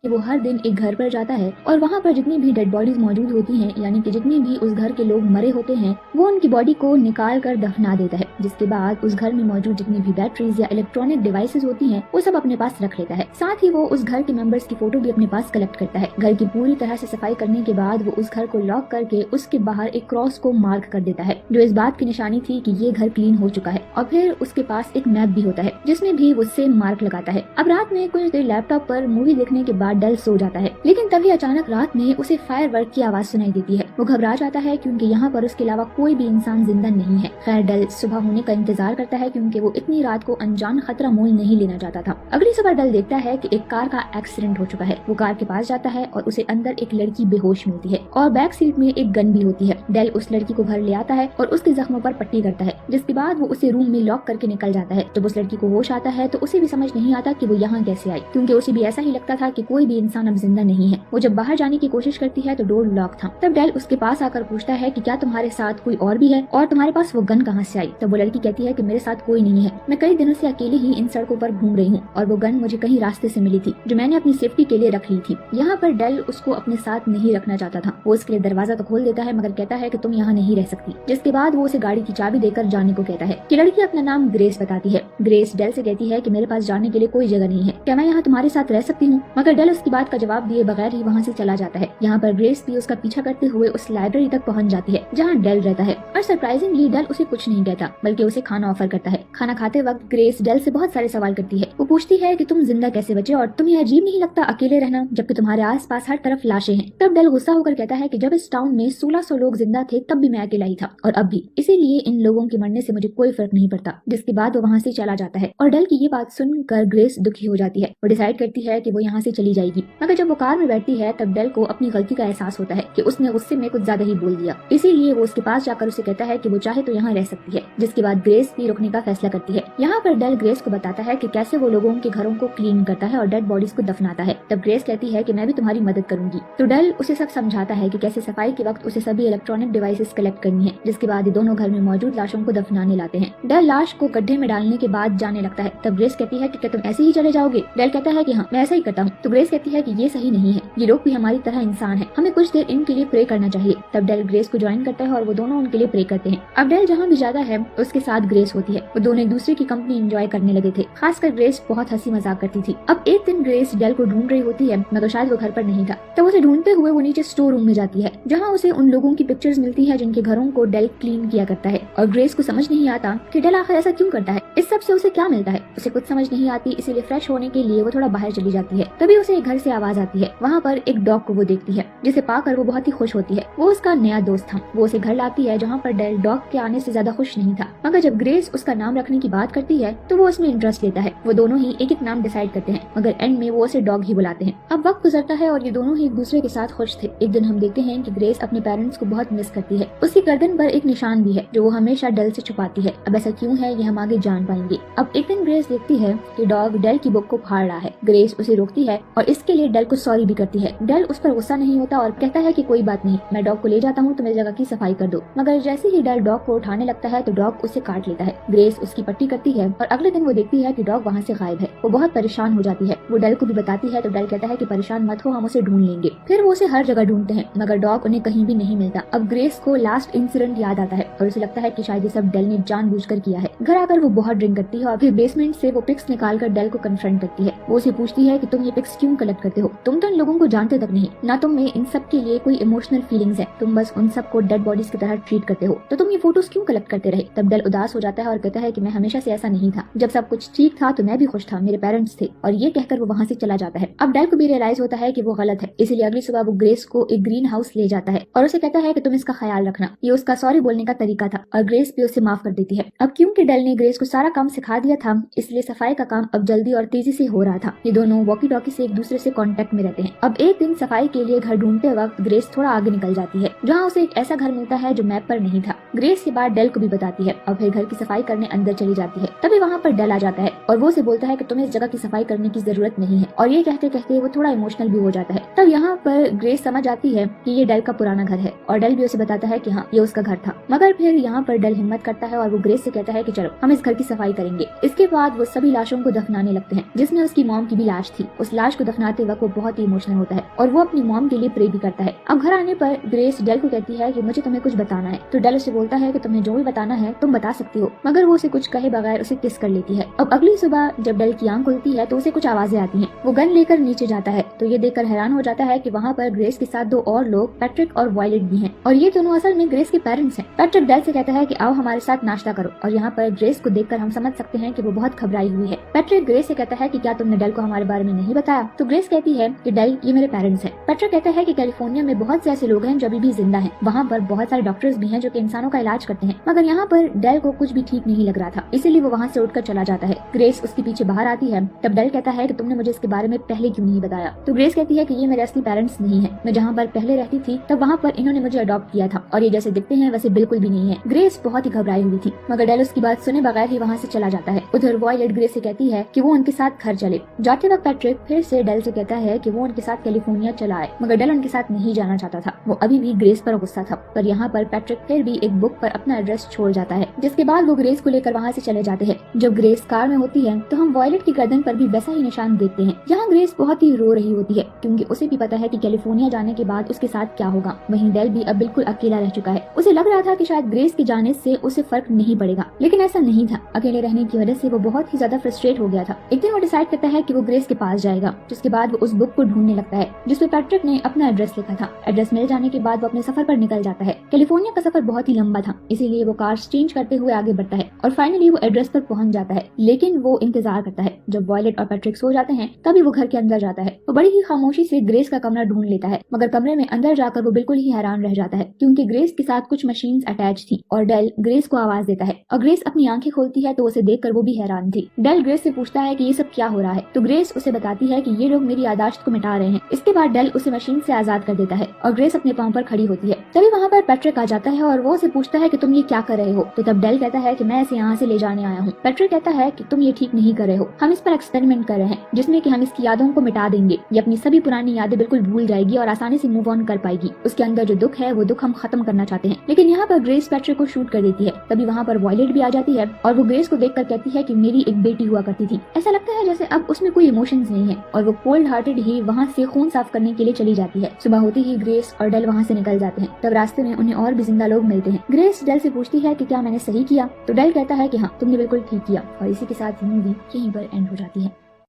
वो हर दिन एक घर पर जाता है और वहाँ पर जितनी भी डेड बॉडीज मौजूद होती हैं, यानी कि जितने भी उस घर के लोग मरे होते हैं, वो उनकी बॉडी को निकाल कर दफना देता है। जिसके बाद उस घर में मौजूद जितनी भी बैटरीज या इलेक्ट्रॉनिक डिवाइसेस होती हैं, वो सब अपने पास रख लेता है। साथ ही वो उस घर के मेंबर्स की फोटो भी अपने पास कलेक्ट करता है। घर की पूरी तरह से सफाई करने के बाद वो उस घर को लॉक करके उसके बाहर एक क्रॉस को मार्क कर देता है, जो इस बात की निशानी थी कि ये घर क्लीन हो चुका है। और फिर उसके पास एक मैप भी होता है जिसमें भी वो सेम मार्क लगाता है। अब रात में कुछ देर लैपटॉप पर मूवी देखने के बाद डेल सो जाता है, लेकिन तभी अचानक रात में उसे फायरवर्क की आवाज सुनाई देती है। वो घबरा जाता है क्योंकि यहाँ पर उसके अलावा कोई भी इंसान जिंदा नहीं है। खैर डेल सुबह होने का इंतजार करता है क्योंकि वो इतनी रात को अनजान खतरा मोल नहीं लेना चाहता था। अगली सुबह डेल देखता है कि एक कार का एक्सीडेंट हो चुका है। वो कार के पास जाता है और उसे अंदर एक लड़की बेहोश मिलती है और बैक सीट में एक गन भी होती है। डेल उस लड़की को घर ले आता है और उसके जख्मों पर पट्टी करता है, जिसके बाद वो उसे रूम में लॉक करके निकल जाता है। जब उस लड़की को होश आता है तो उसे भी समझ नहीं आता कि वो यहाँ कैसे आई, क्योंकि उसे भी ऐसा ही लगता था कि कोई भी इंसान अब जिंदा नहीं है। वो जब बाहर जाने की कोशिश करती है तो डोर लॉक था। तब डेल उसके पास आकर पूछता है कि क्या तुम्हारे साथ कोई और भी है और तुम्हारे पास वो गन कहाँ से आई। तब वो लड़की कहती है कि मेरे साथ कोई नहीं है, मैं कई दिनों से अकेले ही इन सड़कों पर घूम रही हूँ और वो गन मुझे कहीं रास्ते से मिली थी, जो मैंने अपनी सेफ्टी के लिए रख ली थी। यहाँ पर डेल उसको अपने साथ नहीं रखना चाहता था। वो उसके लिए दरवाजा तो खोल देता है मगर कहता है कि तुम यहाँ नहीं रह सकती। जिसके बाद वो उसे गाड़ी की चाबी देकर जाने को कहता है। कि लड़की अपना नाम ग्रेस बताती है। ग्रेस डेल से कहती है कि मेरे पास जाने के लिए कोई जगह नहीं है, क्या मैं यहाँ तुम्हारे साथ रह सकती हूँ। मगर डेल उसकी बात का जवाब दिए बगैर ही वहाँ से चला जाता है। यहाँ पर ग्रेस भी उसका पीछा करते हुए उस लाइब्रेरी तक पहुँच जाती है जहाँ डेल रहता है और सरप्राइजिंगली डेल उसे कुछ नहीं कहता बल्कि उसे खाना ऑफर करता है। खाना खाते वक्त ग्रेस डेल से बहुत सारे सवाल करती है। वो पूछती है कि तुम जिंदा कैसे बचे और तुम्हें अजीब नहीं लगता अकेले रहना जबकि तुम्हारे आसपास हर तरफ लाशें हैं। तब डेल गुस्सा होकर कहता है कि जब इस टाउन में 1600 लोग जिंदा थे तब भी मैं अकेला ही था और अब भी, इसीलिए इन लोगों के मरने से मुझे कोई फर्क नहीं पड़ता। जिसके बाद वो वहाँ से चला जाता है और डेल की ये बात सुनकर ग्रेस दुखी हो जाती है। वो डिसाइड करती है कि वो यहाँ से चली जाएगी। मगर जब वो कार में बैठती है तब डेल को अपनी गलती का एहसास होता है कि उसने गुस्से में कुछ ज्यादा ही बोल दिया। इसीलिए वो उसके पास जाकर उसे कहता है कि वो चाहे तो यहाँ रह सकती है। जिसके बाद ग्रेस भी रुकने का फैसला करती है। यहाँ पर डेल ग्रेस को बताता है कि कैसे वो लोगों के घरों को क्लीन करता है और डेड बॉडीज को दफनाता है। तब ग्रेस कहती है कि मैं भी तुम्हारी मदद करूंगी। तो डेल उसे सब समझाता है कि कैसे सफाई के वक्त उसे सभी इलेक्ट्रॉनिक डिवाइसेस कलेक्ट करनी है। जिसके बाद ये दोनों घर में मौजूद लाशों को दफनाने लाते हैं। डेल लाश को गड्ढे में डालने के बाद जाने लगता है। तब ग्रेस कहती है कि क्या तुम ऐसे ही चले जाओगे। डेल कहता है कि हाँ मैं ऐसा ही करता हूँ। तो ग्रेस कहती है कि ये सही नहीं है, ये लोग भी हमारी तरह इंसान है, हमें कुछ देर इनके लिए प्रे करना चाहिए। तब डेल ग्रेस को ज्वाइन करता है और वो दोनों उनके लिए प्रे करते हैं। अब डेल जहाँ भी जाता है उसके साथ ग्रेस होती है। वो दोनों एक दूसरे की कंपनी एंजॉय करने लगे थे। खासकर ग्रेस बहुत हंसी मजाक करती थी। अब एक दिन ग्रेस डेल को ढूंढ रही होती है मगर शायद वो घर पर नहीं था। तब उसे ढूंढते हुए वो नीचे स्टोर रूम में जाती है जहाँ उसे उन लोगों की पिक्चर्स मिलती है जिनके घरों को डेल क्लीन किया करता है। और ग्रेस को समझ नहीं आता कि डेल आखिर ऐसा क्यों करता है, इस सब से उसे क्या मिलता है। उसे कुछ समझ नहीं आती, इसीलिए फ्रेश होने के लिए वो थोड़ा बाहर चली जाती है। तभी उसे एक घर से आवाज आती है। वहाँ पर एक डॉग को वो देखती है जिसे पाकर वो बहुत ही खुश होती है। वो उसका नया दोस्त था। वो उसे घर लाती है जहाँ पर डेल डॉग के आने से ज्यादा खुश नहीं था। मगर जब ग्रेस उसका नाम रखने की बात करती है तो वो उसमें इंटरेस्ट लेता है। वो दोनों ही एक एक नाम डिसाइड करते हैं मगर एंड में वो उसे डॉग ही बुलाते हैं। अब वक्त गुजरता है और ये दोनों ही एक दूसरे के साथ खुश थे। एक दिन हम देखते हैं कि ग्रेस अपने पेरेंट्स को बहुत मिस करती है। उसकी गर्दन पर एक निशान भी है जो वो हमेशा डेल से छुपाती है। अब ऐसा क्यों है ये हम आगे जान पाएंगे। अब एक दिन ग्रेस देखती है कि डॉग डेल की बुक को फाड़ रहा है। ग्रेस उसे रोकती है और इसके लिए डेल को सॉरी भी करती है। डेल उस पर गुस्सा नहीं होता और कहता है कि कोई बात नहीं, मैं डॉग को ले जाता हूँ, तो मेरी जगह की सफाई कर दो। मगर जैसे ही डेल डॉग को उठाने लगता है तो डॉग उसे काट लेता है। ग्रेस उसकी पट्टी करती है और अगले दिन वो देखती है कि डॉग वहाँ से गायब है। वो बहुत परेशान हो जाती है। वो डेल को भी बताती है तो डेल कहता है कि परेशान मत हो, हम उसे ढूंढ लेंगे। फिर वो उसे हर जगह ढूंढते हैं मगर डॉग उन्हें कहीं भी नहीं मिलता। अब ग्रेस को लास्ट इंसिडेंट याद आता है और उसे लगता है कि शायद ये सब डेल ने जानबूझकर किया है। घर आकर वो बहुत ड्रिंक करती है और फिर बेसमेंट से वो पिक्स निकालकर डेल को कन्फ्रंट करती है। वो उसे पूछती है कि तुम ये पिक्स क्यों कलेक्ट करते हो, तुम तो इन लोगों को जानते तक नहीं, ना तुम में इन सब के लिए कोई इमोशनल फीलिंग्स है, तुम बस उन सबको डेड बॉडीज की तरह ट्रीट करते हो, तो तुम ये फोटोज क्यों कलेक्ट करते रहे। तब डेल उदास हो जाता है और कहता है कि मैं हमेशा से ऐसा नहीं था, जब सब कुछ ठीक था तो मैं भी खुश था, मेरे पेरेंट्स थे। और ये कहकर वो वहाँ से चला जाता है। अब डेल को भी रियलाइज होता है कि वो गलत है, इसीलिए अगली सुबह वो ग्रेस को एक ग्रीन हाउस ले जाता है और उसे कहता है कि तुम इसका ख्याल रखना। ये उसका सॉरी बोलने का तरीका था और ग्रेस भी उसे माफ कर देती है। अब क्योंकि डेल ने ग्रेस को सारा काम सिखा दिया था इसलिए सफाई का काम अब जल्दी और तेजी से हो रहा था। ये दोनों वॉकी टॉकी से एक दूसरे से कांटेक्ट में रहते हैं। अब एक दिन सफाई के लिए घर ढूंढते वक्त ग्रेस थोड़ा आगे निकल जाती है जहाँ उसे एक ऐसा घर मिलता है जो मैप पर नहीं था। ग्रेस ये बात डेल को भी बताती है और फिर घर की सफाई करने अंदर चली जाती है। तभी वहाँ पर डेल आ जाता है और वो उसे बोलता है कि तुम्हें इस जगह की सफाई करने की जरूरत नहीं है। और ये कहते कहते वो थोड़ा इमोशनल भी हो जाता है। तब यहाँ पर ग्रेस समझ आती है कि ये डेल का पुराना घर है और डेल भी उसे बताता है कि हाँ ये उसका घर था। मगर फिर यहाँ पर डेल हिम्मत करता है और वो ग्रेस से कहता है कि चलो हम इस घर की सफाई करेंगे। इसके बाद वो सभी लाशों को दफनाने लगते हैं जिसमें उसकी मॉम की भी लाश थी। उस लाश को दफनाते वक्त वो बहुत ही इमोशनल होता है और वो अपनी मॉम के लिए प्रे भी करता है। अब घर आने पर ग्रेस डेल को कहती है कि मुझे तुम्हें कुछ बताना है। तो डेल उसे बोलता है कि तुम्हें जो भी बताना है तुम बता सकती हो, मगर वो उसे कुछ कहे बगैर उसे किस कर लेती है। अब अगली सुबह जब डेल की आंख खुलती है तो उसे कुछ आवाजें आती हैं। वो गन लेकर नीचे जाता है तो ये देखकर हैरान हो जाता है कि वहाँ पर ग्रेस के साथ दो और लोग, पैट्रिक और वायलेट भी हैं और ये दोनों असल में ग्रेस के पेरेंट्स हैं। पैट्रिक डेल से कहता है कि आओ हमारे साथ नाश्ता करो और यहाँ पर ग्रेस को देखकर हम समझ सकते हैं कि वो बहुत घबराई हुई है। पैट्रिक ग्रेस से कहता है कि क्या तुमने डेल को हमारे बारे में नहीं बताया? तो ग्रेस कहती है कि डेल ये मेरे पेरेंट्स हैं। पैट्रिक कहता है कि कैलिफोर्निया में बहुत से ऐसे लोग हैं जो अभी भी जिंदा हैं। वहाँ पर बहुत सारे डॉक्टर्स भी हैं जो कि इंसानों का इलाज करते हैं, मगर यहाँ पर डेल को कुछ भी ठीक नहीं लग रहा था, इसीलिए वो वहाँ से उठकर चला जाता है। ग्रेस उसके पीछे बाहर आती है। तब डेल कहता है कि तुमने मुझे इसके बारे में पहले क्यों नहीं बताया? तो ग्रेस कहती है कि ये मेरे असली पेरेंट्स नहीं है। मैं जहाँ पर पहले रहती थी तब वहाँ पर इन्होंने मुझे अडॉप्ट किया था और ये जैसे दिखते हैं वैसे बिल्कुल भी नहीं है। ग्रेस बहुत ही घबराई हुई थी, मगर डेल उसकी बात सुने बगैर ही वहाँ से चला जाता है। उधर वायलेट ग्रेस से कहती है कि वो उनके साथ घर चले। जाते वक्त पैट्रिक फिर से डेल से कहता है कि वो उनके साथ कैलिफोर्निया चला आए, मगर डेल उनके साथ नहीं जाना चाहता था। वो अभी भी ग्रेस पर गुस्सा था। पर यहाँ पर पैट्रिक फिर भी एक बुक पर अपना एड्रेस छोड़ जाता है, जिसके बाद वो ग्रेस को लेकर वहाँ से चले जाते हैं। जब ग्रेस कार में होती है तो हम वायलेट की गर्दन पर भी वैसा ही निशान देखते हैं। यहाँ ग्रेस बहुत ही रो रही होती है क्योंकि उसे भी पता है कि कैलिफोर्निया जाने के बाद उसके साथ क्या होगा। वहीं डेल भी अब बिल्कुल अकेला रह चुका है। उसे लग रहा था कि शायद ग्रेस के जाने से उसे फर्क नहीं पड़ेगा, लेकिन ऐसा नहीं था। अकेले रहने की वजह से वो बहुत ही ज्यादा फ्रस्ट्रेट हो गया था। एक दिन वो डिसाइड करता है कि वो ग्रेस के पास जाएगा, जिसके बाद वो उस बुक को ढूंढने लगता है जिसपे पैट्रिक ने अपना एड्रेस लिखा था। एड्रेस मिल जाने के बाद वो अपने सफर पर निकल जाता है। कैलिफोर्निया का सफर बहुत ही लंबा था, इसीलिए वो कार चेंज करते हुए आगे बढ़ता है और फाइनली वो एड्रेस पर पहुंच जाता है। लेकिन वो इंतजार करता है। जब वायलेट और पैट्रिक सो जाते हैं तभी वो घर के अंदर जाता है। वो बड़ी ही खामोशी से ग्रेस का कमरा ढूंढ लेता है, मगर कमरे में अंदर जाकर वो बिल्कुल ही हैरान रह जाता है क्योंकि ग्रेस के साथ कुछ मशीन्स अटैच थी और डेल ग्रेस को आवाज देता है और ग्रेस अपनी आंखें खोलती है तो उसे देखकर वो भी हैरान थी। डेल ग्रेस से पूछता है कि ये सब क्या हो रहा है, तो ग्रेस उसे बताती है कि ये लोग मेरी यादाश्त को मिटा रहे हैं। इसके बाद डेल उसे मशीन से आजाद कर देता है और ग्रेस अपने पांव पर खड़ी होती है। तभी वहाँ पर पैट्रिक आ जाता है और वो उसे पूछता है कि तुम ये क्या कर रहे हो? तो तब डेल कहता है कि मैं इसे यहाँ से ले जाने आया हूँ। पैट्रिक कहता है कि तुम ये ठीक नहीं कर रहे हो, हम इस पर एक्सपेरिमेंट कर रहे हैं जिसमें कि हम इसकी यादों को मिटा देंगे। ये अपनी सभी पुरानी यादें बिल्कुल भूल जाएगी और आसानी से मूव ऑन कर पाएगी। उसके अंदर जो दुख है वो दुख हम खत्म करना चाहते हैं। लेकिन यहाँ पर ग्रेस पैट्रिक को शूट कर देती है। तभी वहाँ पर वायलेट भी आ जाती है और वो ग्रेस को देखकर कहती है कि मेरी एक बेटी हुआ करती थी। ऐसा लगता है जैसे अब उसमें कोई इमोशंस नहीं है और वो कोल्ड हार्टेड ही वहाँ से खून साफ करने के लिए चली जाती है। सुबह होते ही ग्रेस और डेल वहाँ से निकल जाते हैं। तब रास्ते में उन्हें और भी जिंदा लोग मिलते हैं। ग्रेस डेल से पूछती है कि क्या मैंने सही किया? तो डेल कहता है कि हाँ, तुमने बिल्कुल ठीक किया। और इसी के साथ मूवी यहीं पर एंड हो जाती है।